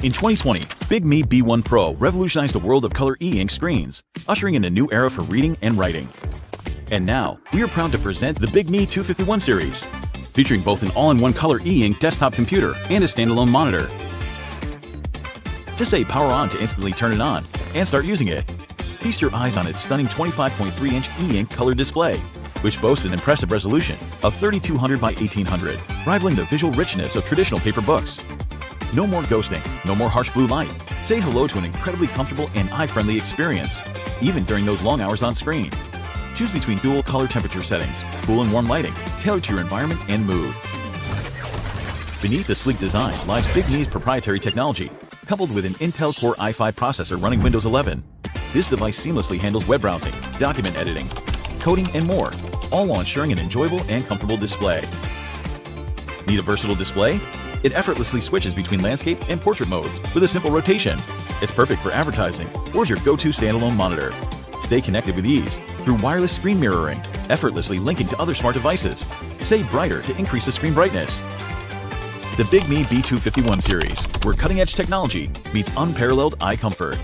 In 2020, Big Me B1 Pro revolutionized the world of color e-ink screens, ushering in a new era for reading and writing. And now, we are proud to present the Big Me 251 series, featuring both an all-in-one color e-ink desktop computer and a standalone monitor. Just say power on to instantly turn it on and start using it. Feast your eyes on its stunning 25.3-inch e-ink color display, which boasts an impressive resolution of 3200 by 1800, rivaling the visual richness of traditional paper books. No more ghosting, no more harsh blue light. Say hello to an incredibly comfortable and eye-friendly experience, even during those long hours on screen. Choose between dual color temperature settings, cool and warm lighting, tailored to your environment and mood. Beneath the sleek design lies Big Me's proprietary technology, coupled with an Intel Core i5 processor running Windows 11. This device seamlessly handles web browsing, document editing, coding, and more, all while ensuring an enjoyable and comfortable display. Need a versatile display? It effortlessly switches between landscape and portrait modes with a simple rotation. It's perfect for advertising or as your go-to standalone monitor. Stay connected with ease through wireless screen mirroring, effortlessly linking to other smart devices. Say brighter to increase the screen brightness. The Big Me B251 series, where cutting-edge technology meets unparalleled eye comfort.